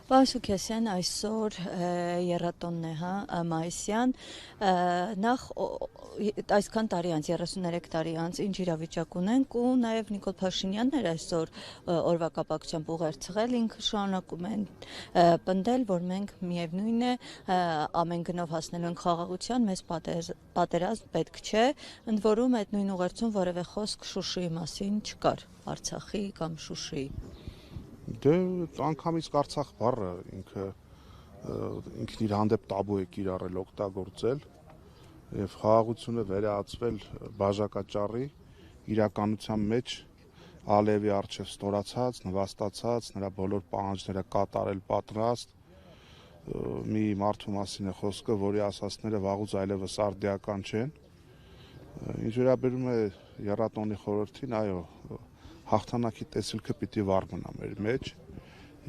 Պարսուքեսյան այսօր եռատոնն է, հա, մայիսյան, նախ այսքան տարի անց, 33 տարի անց, ինչ իրավիճակ ունենք ու նաև Նիկոլ Փաշինյանն էր այսօր օրվա կապակցությամբ ուղեր ցղել, ինքը շարունակում են պնդել, որ մենք միևնույն է ամեն գնով հասնելու ենք խաղաղության, մեզ պատերազմ պետք չէ, ընդ որում այդ նույն ուղերձում որևէ խոսք Շուշիի մասին չկար, Արցախի կամ Շուշիի։ Դե անգամից Արցախ բառը ինքն իր հանդեպ տաբու է կիրառել, օգտագործել եւ խաղաղությունը վերահացվել բաժակաճառի իրականության մեջ Ալիևի արչեւ ստորացած, նվաստացած, նրա բոլոր պահանջները կատարել պատրաստ մի մարդու մասին է խոսքը, որի ասածները վաղուց այլևս արդիական չեն։ Ինչ վերաբերում է եռատոնի խորհրդին, այո, հաղթանակի տեսիլքը պիտի վառ մնա մեր մեջ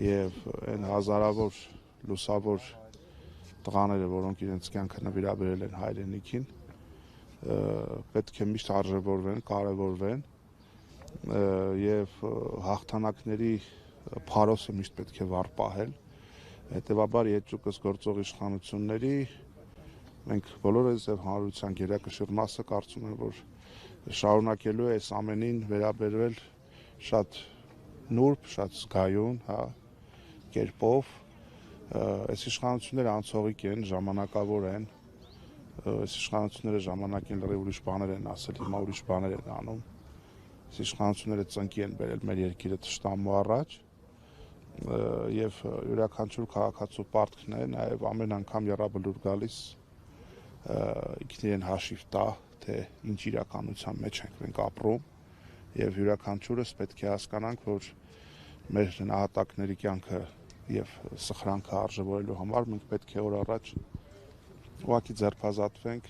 եւ այն հազարավոր լուսավոր տղաները, որոնք իրենց կյանքը նվիրաբերել են հայրենիքին, պետք է միշտ արժևորվեն, կարևորվեն եւ հաղթանակների փարոսը միշտ պետք է վառ պահել։ Հետեւաբար երջուկս գործող իշխանությունների մենք բոլորս եւ հանրության գերակշիռ մասը կարծում եմ, որ շարունակելու է այս ամենին վերաբերվել շատ նուրբ, շատ զգայուն, հա, կերպով, այս իշխանությունները անցողիկ են, ժամանակավոր են, այս իշխանությունները ժամանակին լրիվ ուրիշ բաներ են ասել, հիմա ուրիշ բաներ են անում, այս իշխանությունները ծնկի են բերել մեր երկիրը թշնամու առաջ եւ յուրաքանչյուր քաղաքացու պարտքն է նաեւ ամեն անգամ եռաբլուր գալիս ինքնին հաշիվ տա, թե ինչ իրականության մեջ ենք մենք ապրում եւ յուրաքանչյուրս պետք է հասկանանք, որ մեր նահատակների կյանքը եւ սխրանքը արժևորելու համար մենք պետք է օր առաջ ուղղակի ձերբազատվենք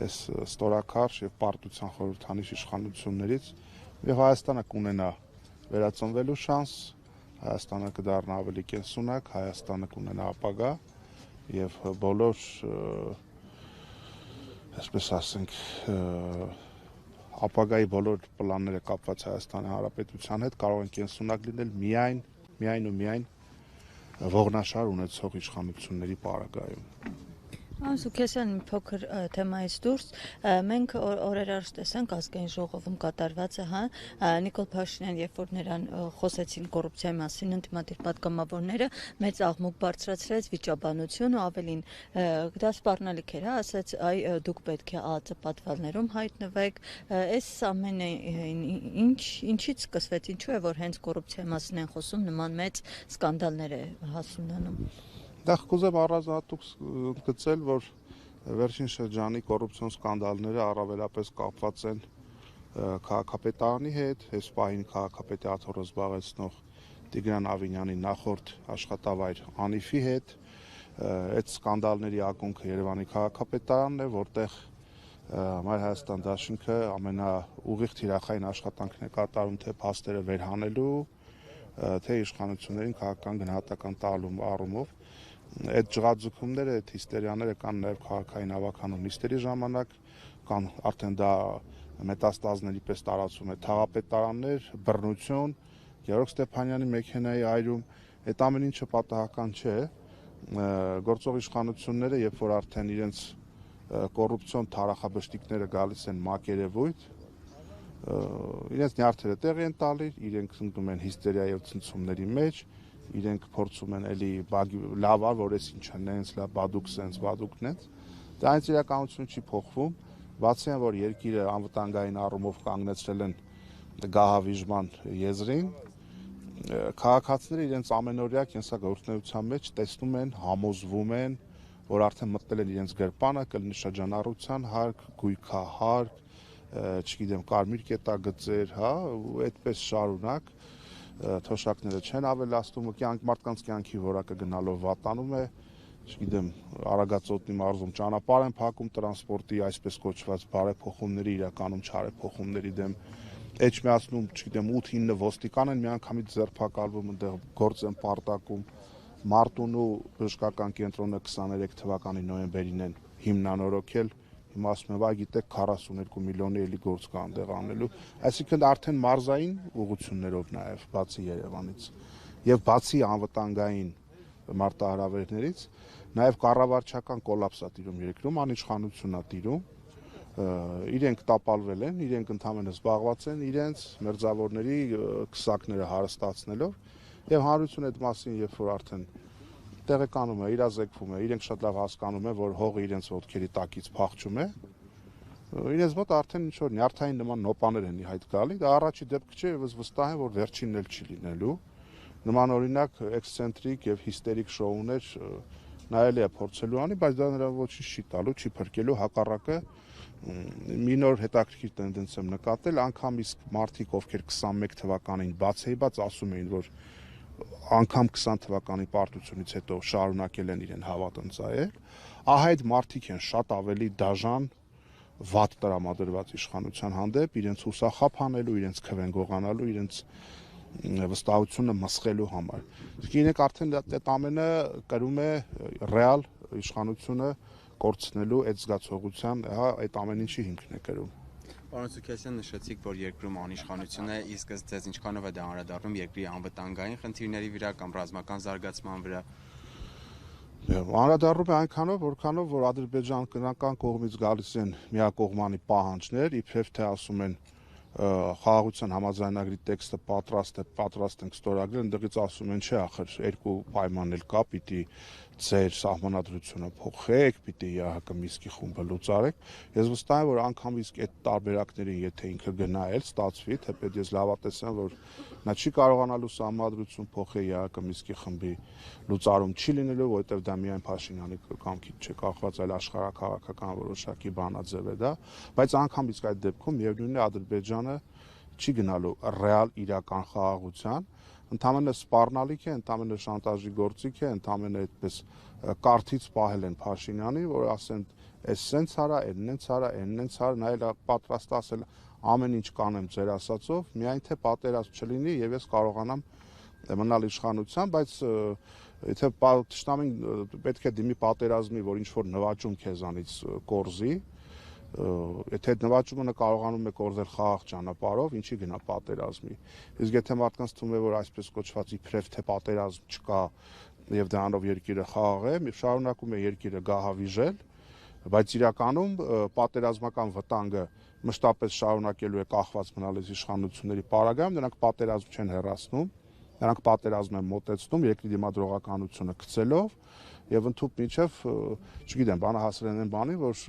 այս ստորակարճ եւ պարտության խորհրդանիշ իշխանություններից եւ Հայաստանը կունենա վերածնվելու շանս, Հայաստանը կդառնա ավելի կենսունակ, Հայաստանը կունենա ապագա եւ բոլոր այսպես ասենք ապագայի բոլոր պլանները կապված Հայաստանի Հանրապետության հետ կարող են կենսունակ լինել միայն ողնաշար ունեցող իշխանությունների պարագայում։ Պարսուքեսյան մի փոքր թեմայից դուրս, մենք օրեր առաջ տեսանք ազգային ժողովում կատարվածը, հա, Նիկոլ Փաշինյան, երբ որ նրան խոսեցին կոռուպցիայի մասին, ընդդիմադիր պատգամավորները մեծ աղմուկ բարձրացրեց, վիճաբանություն ու ավելին դա սպառնալիք էր, հա, ասաց, այ դուք պետք է ԱԱԾ պատվալներում հայտնվեք, այս ամենը ինչից սկսվեց, ինչու է որ հենց կոռուպցիայի մասին են խոսում, նման մեծ սկանդալներ է հասունանում։ Դա կուզեմ առանձնահատուկ ընդգծել, որ վերջին շրջանի կոռուպցիոն սկանդալները առավելապես կապված են քաղաքապետարանի հետ, այս պահին քաղաքապետի աթոռը զբաղեցնող Տիգրան Ավինյանի նախորդ աշխատավայր Անիֆի հետ։ Այդ սկանդալների ակունքը Երևանի քաղաքապետարանն է, որտեղ Մայր Հայաստան դաշինքը ամենաուղիղ թիրախային աշխատանքն է կատարում թե փաստերը վերհանելու, թե իշխանություններին քաղաքական գնահատական տալու առումով։ Այդ ջղաձգումները, այդ հիստերիաները կան նաև քաղաքային հավաքանու նիստերի ժամանակ, կան արդեն դա մետաստազների պես տարածում է թաղապետարաններ, բռնություն, Գևորգ Ստեփանյանի մեքենայի այրում, այդ ամեն ինչը պատահական չէ, գործող իշխանությունները, երբ որ արդեն իրենց կոռուպցիոն թարախաբշտիկները գալիս են մակերևույթ, իրենց նյարդերը տեղի են տալի, իրենք ընկնում են հիստերիա եւ ցնցումների մեջ, իրենք փորձում են էլի լավ ար, որ էս ինչա նենց լավ բադուկ սենց բադուկ նենց, դա այնց իրականություն չի փոխվում, բացի այն որ երկիրը անվտանգային առումով կանգնեցրել են գահավիժման եզրին, քաղաքացիները իրենց ամենօրյա կենսագործունեության մեջ տեսնում են, համոզվում են, որ արդեն մտնել են իրենց գրպանը, կլինի շրջանառության հարկ, գույքահարկ, չգիտեմ, կարմիր կետագծեր, հա, ու այդպես շարունակ թոշակները չեն ավելացնում, մարդկանց կյանքի որակը գնալով վատանում է, չգիտեմ, Արագածոտնի մարզում ճանապարհ են փակում տրանսպորտի այսպես կոչված բարեփոխումների իրականում չարեփոխումների դեմ, էջմիածնում, չգիտեմ, 8-9 ոստիկան են միանգամից ձերբակալվում, այնտեղ գործ են պարտակում, Մարտունու բժշկական կենտրոնը 23 թվականի նոյեմբերին են հիմնանորոգել, հիմա ասում եմ, այ գիտեք 42 միլիոնի էլի գործ կա այնտեղ անելու, այսինքն արդեն մարզային ուղղություններով նաև բացի Երևանից եւ բացի անվտանգային մարտահրավերներից, նաև կառավարչական կոլապս է տիրում երկրում, անիշխանություն է տիրում, իրենք տապալվել են, իրենք ընդհանրապես զբաղված են իրենց մերձավորների քսակները հարստացնելով եւ հանրությունը այդ մասին երբ որ արդեն տեղեկանում է, իրազեկվում է, իրենք շատ լավ հասկանում են, որ հողը իրենց ոտքերի տակից փախչում է, իրենց մոտ արդեն ինչ որ նյարդային նման նոպաներ են իհայտ գալի, դա առաջի դեպքը չէ, եւ վստահ եմ, որ վերջինն էլ չի լինելու։ Նման օրինակ էքսցենտրիկ եւ հիստերիկ շոուներ նայելի է փորձելու անի, բայց դա նրա ոչինչ չի տալու, չի փրկելու, հակառակը մի նոր հետաքրքիր տենդենց եմ նկատել, անգամ իսկ մարդիկ, ովքեր 21 թվականին բացեիբաց ասում էին, որ անգամ 20 թվականի պարտությունից հետո շարունակել են իրեն հավատ ընծայել, ահա այդ մարդիկ են շատ ավելի դաժան վատ տրամադրված իշխանության հանդեպ, իրենց հուսախաբ հանելու, իրենց քվեն գողանալու, իրենց վստահությունը մսխելու համար։ Գինեք արդեն այդ ամենը կրում է ռեալ իշխանությունը կորցնելու այդ զգացողության, հա, այդ ամեն ինչի հիմքն է կրում։ Պարոն Սուքիասյան, նշեցիք, որ երկրում անիշխանություն է, իսկ ըստ ձեզ ինչքանով է դա անդրադառնում երկրի անվտանգային խնդիրների վրա կամ ռազմական զարգացման վրա։ Անդրադառնում է այնքանով, որքանով որ ադրբեջանական կողմից գալիս են միակողմանի պահանջներ, իբրև թե ասում են խաղաղության համաձայնագրի տեքստը պատրաստ ենք ստորագրել, ընդդեղից ասում են, չէ, ախր երկու պայման էլ կա, պիտի ձեր սահմանադրությունը փոխեք, պիտի ՀՀԿ Միսկի խումբը լուծարեք։ Ես վստահ եմ, որ անգամ իսկ այդ տարբերակներին, եթե ինքը գնա էլ ստացվի, թեպետ ես լավատես եմ, որ նա չի կարողանալու սահմանադրություն փոխել ՀՀԿ Միսկի խմբի լուծարում չի լինելու, որովհետև դա միայն Փաշինյանի կամքից չէ կախված, այլ աշխարհակաղակական որոշակի բանաձև է դա, բայց անգամ իսկ այդ դեպքում միևնույնն է Ադրբեջանը չի գնալու ռեալ իրական խաղաղության, ընդամենը սպառնալիք է, ընդամենը շանտաժի գործիք է, ընդամենը այդպես կարթից պահել են Փաշինյանի, որ ասեն, էս սենց արա, էնենց արա, էնենց արա, նա էլ պատրաստ ասել ամեն ինչ կանեմ ձեր ասածով, միայն թե պատերազմ չլինի եւ ես կարողանամ մնալ իշխանության, բայց եթե թշնամին պետք է դիմի պատերազմի, որ ինչ որ նվաճում քեզանից կորզի, եթե այդ նվաճումը կարողանում է կորզել խաղաղ ճանապարհով, ինչի գնա պատերազմի։ Իսկ եթե մարդկանց թվում է, որ այսպես կոչված իբրև թե պատերազմ չկա եւ դրանով երկիրը խաղաղ է, շարունակում է երկիրը գահավիժել, բայց իրականում պատերազմական վտանգը մշտապես շարունակելու է կախված մնալիս իշխանությունների պարագայում, նրանք պատերազմ չեն հեռացնում, նրանք պատերազմ են մոտեցնում երկրի դիմադրողականությունը գցելով եւ ընդհանուր միջև, չգիտեմ, բանը հասել են այն բանի, որ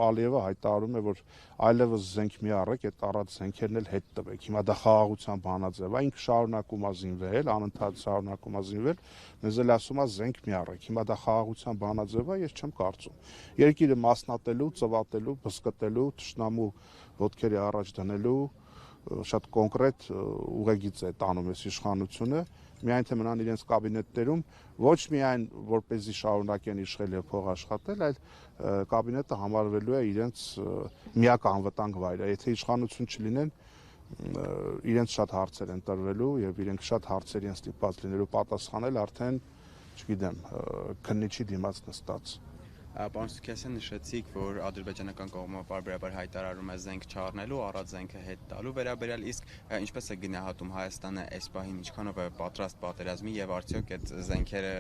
Ալիևը հայտարարում է, որ այլևս զենք մի առեք, այդ առած զենքերն էլ հետ տվեք։ Հիմա դա խաղաղության բանաձև է, ինքը շարունակում է զինվել, անընդհատ շարունակում է զինվել, մեզ էլ ասում է զենք մի առեք։ Հիմա դա խաղաղության բանաձև է, ես չեմ կարծում։ Երկիրը մասնատելու, ծվատելու, բսկտելու, թշնամու ոտքերի առաջ դնելու շատ կոնկրետ ուղեգիծ է տանում այս իշխանությունը, միայն թե մնան իրենց կաբինետներում ոչ միայն որպեսզի շարունակեն իշխել եւ փող աշխատել, այլ կաբինետը համարվելու է իրենց միակ անվտանգ վայրը։ Եթե իշխանություն չլինեն, իրենց շատ հարցեր են տրվելու եւ իրենք շատ հարցերի են ստիպված լինելու պատասխանել արդեն, չգիտեմ, քննիչի դիմաց նստած։ Պարոն Սուքիասյան, նշեցիք, որ ադրբեջանական կողմը պարբերաբար հայտարարում է զենք չառնելու, առած զենքը հետ տալու վերաբերյալ, իսկ ինչպես է գնահատում Հայաստանը այս պահին, ինչքանով է պատրաստ պատերազմի եւ արդյոք այդ զենքերը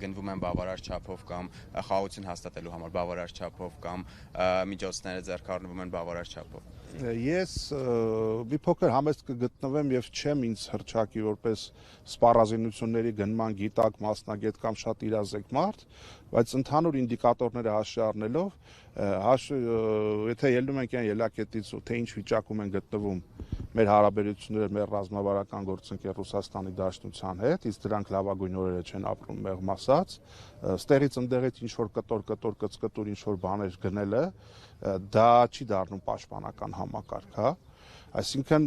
գնվում են բավարար չափով կամ խաղաղություն հաստատելու համար բավարար չափով կամ միջոցները ձեռք առնվում են բավարար չափով։ Ես մի փոքր համեստ կգտնվեմ եւ չեմ ինձ հրճակի որպես սպառազինությունների գնման գիտակ մասնագետ կամ շատ իրազեկ մարդ, բայց ընդհանուր ինդիկատորները հաշվի առնելով, եթե ելնում ենք այն ելակետից, թե ինչ վիճակում են գտնվում մեր հարաբերությունները մեր ռազմավարական գործընկեր Ռուսաստանի Դաշնության հետ, իսկ դրանք լավագույն օրերը չեն ապրում մեղմ ասած, ստեղից ընդեղից ինչ որ կտոր կծկտուր ինչ որ բաներ գնելը, դա չի դառնում պաշտպանական համակարգ, հա։ Այսինքն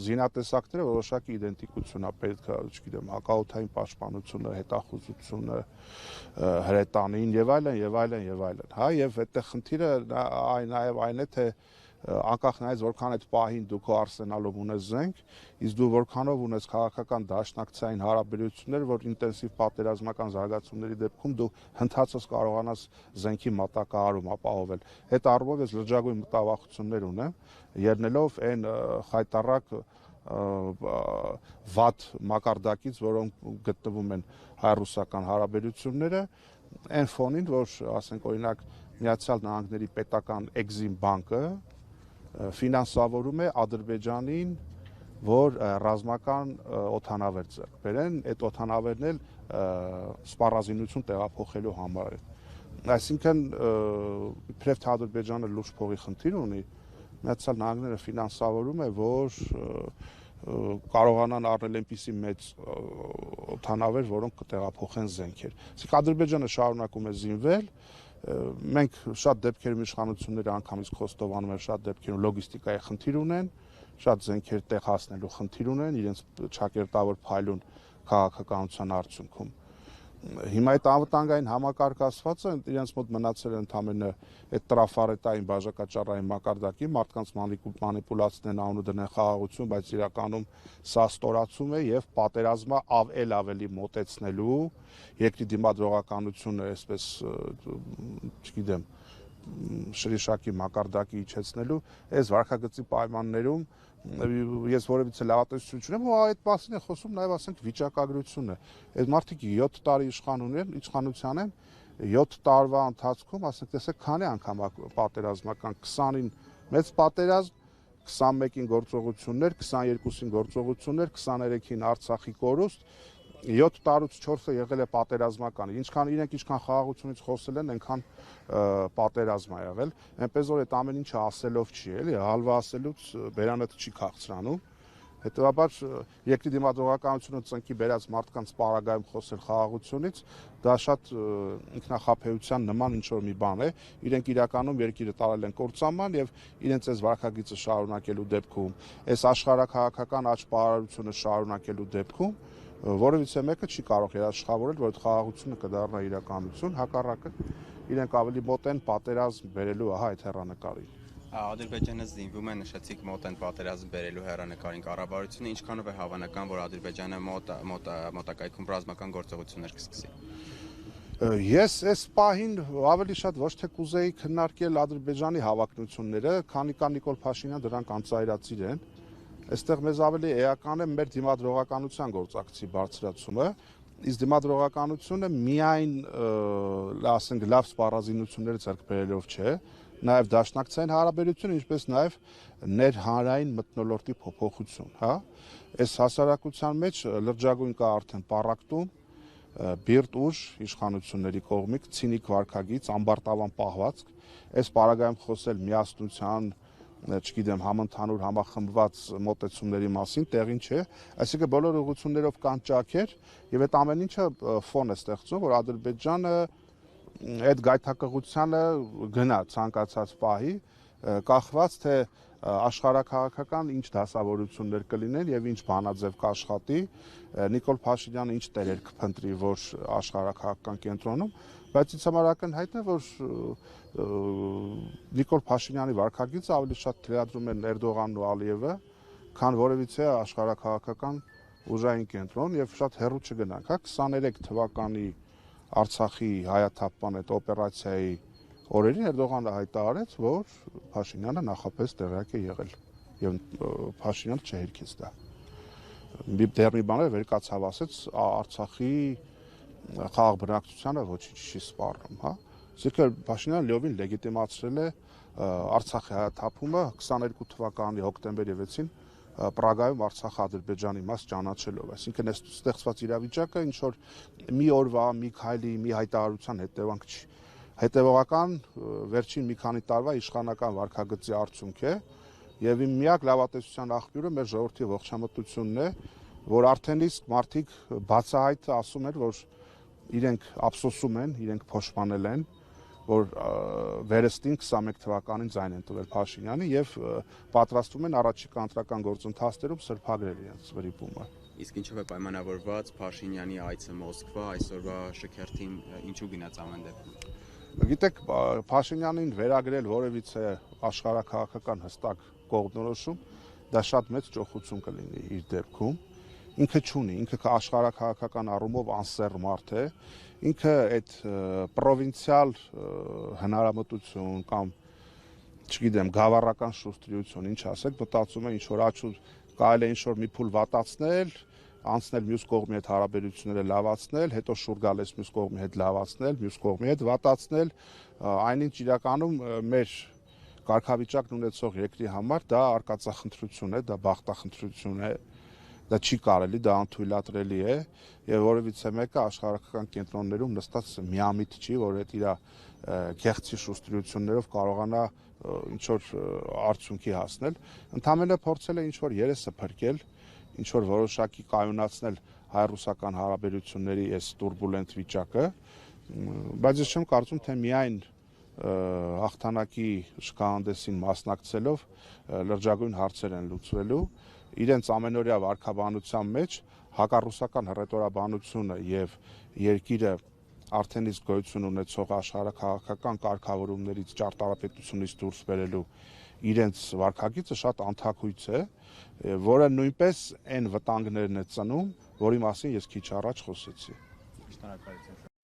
զինատեսակները որոշակի իդենտիկություն է պետք, չգիտեմ, հակաօդային պաշտպանությունը, հետախուզությունը, հրետանին եւ այլն եւ այլն եւ այլն, հա, եւ այդտեղ խնդիրը նաեւ այն է, թե անկախ նայած որքան այդ պահին դու քո արսենալով ունես զենք, իսկ դու որքանով ունես քաղաքական դաշնակցային հարաբերություններ, որ ինտենսիվ պատերազմական զարգացումների դեպքում դու հնդածս կարողանաս զենքի մատակարարում ապահովել։ Այդ առումով ես լրջագույն մտավախություններ ունեմ, ելնելով այն խայտառակ վատ մակարդակից, որոնք գտնվում են հայ-ռուսական հարաբերությունները, այն ֆոնին, որ ասենք օրինակ Միացյալ Նահանգների պետական Էքզիմ բանկը ֆինանսավորում է Ադրբեջանին, որ ռազմական օդանավեր ձեռք բերեն, այդ օդանավերն էլ սպառազինություն տեղափոխելու համար է։ Այսինքն իբրև թե Ադրբեջանը լուրջ փողի խնդիր ունի, Միացյալ Նահանգները ֆինանսավորում է, որ կարողանան առնել այնպիսի մեծ օդանավեր, որոնք կտեղափոխեն զենքեր։ Այսինքն Ադրբեջանը շարունակում է զինվել, մենք շատ դեպքերում իշխանությունները անգամից խոստովանում են, շատ դեպքերում լոգիստիկայի խնդիր ունեն, շատ զենքեր տեղ հասնելու խնդիր ունեն իրենց ճակերտավոր փայլուն քաղաքականության արդյունքում։ Հիմա այդ անվտանգային համակարգացվածը իրենց մոտ մնացել է ընդամենը այդ տրաֆարետային բաժակաճառային մակարդակի, մարդկանց մանիպուլացնեն, անունը դնեն խաղաղություն, բայց իրականում սա ստորացում է եւ պատերազմը ավելի մոտեցնելու, երկրի դիմադրողականությունը այսպես, չգիտեմ, շրիշակի մակարդակի իջեցնելու, այս վարքագծի պայմաններում ես որևիցե լավատեսություն չունեմ, ու այդ մասին է խոսում նաև ասենք վիճակագրությունը։ Այդ մարդիկ 7 տարի իշխանության են, 7 տարվա ընթացքում, ասենք տեսեք, քանի անգամ պատերազմական 20-ին մեծ պատերազմ, 21-ին գործողություններ, 22-ին գործողություններ, 23-ին Արցախի կորուստ, 7 տարուց 4-ը եղել է պատերազմական։ Իրենք ինչքան խաղաղությունից խոսել են, այնքան պատերազմ է եղել։ Այնպես որ այդ ամեն ինչը ասելով չի, էլի, հալվա ասելուց բերանը չի քաղցրանում։ Հետևաբար երկրի դիմադրողականությունը ծնկի բերած մարդկանց պարագայում խոսել խաղաղությունից, դա շատ ինքնախաբեության նման ինչ-որ մի բան է։ Իրենք իրականում երկիրը տարել են կործանման եւ իրենց այս վարքագիծը շարունակելու դեպքում, այս աշխարհակահաղական աճ պարարությունը շարունակելու դեպքում որևիցե մեկը չի կարող երաշխավորել, որ այդ խաղաղությունը կդառնա իրականություն, հակառակը իրենք ավելի մոտ են պատերազմ բերելու այդ հեռանկարին։ Ադրբեջանը զինվում է, նշեցիք մոտ են պատերազմ բերելու հեռանկարին կառավարությունը, ինչքանով է հավանական, որ Ադրբեջանը մոտակայքում ռազմական գործողություններ կսկսի։ Ես այս պահին ավելի շատ ոչ թե կուզեի քննարկել Ադրբեջանի հավակնությունները, քանի կա Նիկոլ Փաշինյան դրանք անծայրածիր են։ Այստեղ մեզ ավելի էական է մեր դիմադրողականության գործակցի բարձրացումը, իսկ դիմադրողականությունը միայն, ասենք, լավ սպառազինություններ ձեռք բերելով չէ, նաև դաշնակցային հարաբերություն, ինչպես նաև ներհանրային մթնոլորտի փոփոխություն, հա։ Այս հասարակության մեջ լրջագույն կա արդեն պառակտում, բիրտ ուժ իշխանությունների կողմից, ցինիկ վարքագիծ, ամբարտավան պահվածք, այս պարագայում խոսել միասնության, չգիտեմ, համընդհանուր համախմբված մոտեցումների մասին տեղին չէ, այսինքն բոլոր ուղղություններով կան ճաքեր եւ այդ ամեն ինչը ֆոն է ստեղծում, որ Ադրբեջանը այդ գայթակղությանը գնա ցանկացած պահի, կախված թե աշխարհակահաղական ինչ դասավորություններ կլինեն եւ ինչ բանաձև կաշխատի, Նիկոլ Փաշինյանը ինչ տերեր կփնտրի, որ աշխարհակահաղական կենտրոնում, բայց ինձ համար ակնհայտ է, որ Նիկոլ Փաշինյանի վարքագիծը ավելի շատ թելադրում են Էրդողանն ու Ալիևը, քան որևիցե աշխարհակահաղական ուժային կենտրոն եւ շատ հեռու չգնանք, հա 23 թվականի Արցախի հայաթափման այդ օպերացիայի օրերին Էրդողանը հայտարարեց, որ Փաշինյանը նախապես տեղյակ է եղել եւ Փաշինյանը չհերքեց դա։ Դեռ մի բան է վերկացավ ասեց Արցախի խաղաղ բնակչությանը ոչինչ չի սպառնում, հա։ Այսինքն Փաշինյանը լիովին լեգիտիմացրել է Արցախի հայաթափումը 22 թվականի հոկտեմբերի 6-ին Պրագայում Արցախը Ադրբեջանի մաս ճանաչելով, այսինքն այս ստեղծված իրավիճակը ինչ որ մի օրվա, մի քայլի, մի հայտարարության հետևանք չի։ Հետևողական վերջին մի քանի տարվա իշխանական վարքագծի արդյունք է եւ իմ միակ լավատեսության աղբյուրը մեր ժողովրդի ողջամտությունն է, որ արդեն իսկ մարդիկ բացահայտ ասում են, որ իրենք ափսոսում են, իրենք փոշմանել են, որ վերստին 21 թվականին ձայն են տվել Փաշինյանի եւ պատրաստվում են առաջիկա ընտրական գործընթացներում սրբագրել իրենց վրիպումը։ Իսկ ինչով է պայմանավորված Փաշինյանի այցը Մոսկվա այսօրվա շքերթին ինչու գնաց ամեն դեպքում։ Գիտեք, Փաշինյանին վերագրել որևիցե աշխարհակահաղական հստակ կողմնորոշում, դա շատ մեծ ճոխություն կլինի իր դեպքում։ Ինքը չունի, ինքը աշխարհակահաղական առումով անսեռ մարդ է, ինքը այդ պրովինցիալ հնարամտություն կամ չգիտեմ, գավառական շուստրություն, ինչ ասեք, մտածում է ինչ որ աչու կարելի է ինչ-որ մի փուլ վատացնել, անցնել մյուս կողմի հետ հարաբերությունները լավացնել, հետո շուռ գալիս մյուս կողմի հետ լավացնել, մյուս կողմի հետ վատացնել, այնինչ իրականում մեր կարգավիճակն ունեցող երկրի համար դա արկածախնդրություն է, դա բախտախնդրություն է, դա չի կարելի, դա անթույլատրելի է եւ որևիցե մեկը աշխարհական կենտրոններում նստած միամիտ չի, որ այդ իր քեղցի շուստրություններով կարողանա ինչ-որ արդյունքի հասնել, ընդհանրապես փորձել է ինչ-որ երեսը փրկել, ինչ-որ որոշակի կայունացնել հայ-ռուսական հարաբերությունների այս տուրբուլենտ վիճակը, բայց ես չեմ կարծում, թե միայն հաղթանակի շքահանդեսին մասնակցելով լրջագույն հարցեր են լուծվելու, իրենց ամենօրյա վարքաբանության մեջ հակառուսական հռետորաբանությունը եւ երկիրը արդեն իսկ գոյություն ունեցող աշխարհակաղակական կարգավորումներից ճարտարապետությունից դուրս բերելու իրենց վարքագիծը շատ անթակույց է, որը նույնպես այն վտանգներն է ծնում, որի մասին ես քիչ առաջ խոսեցի։ Շնորհակալություն։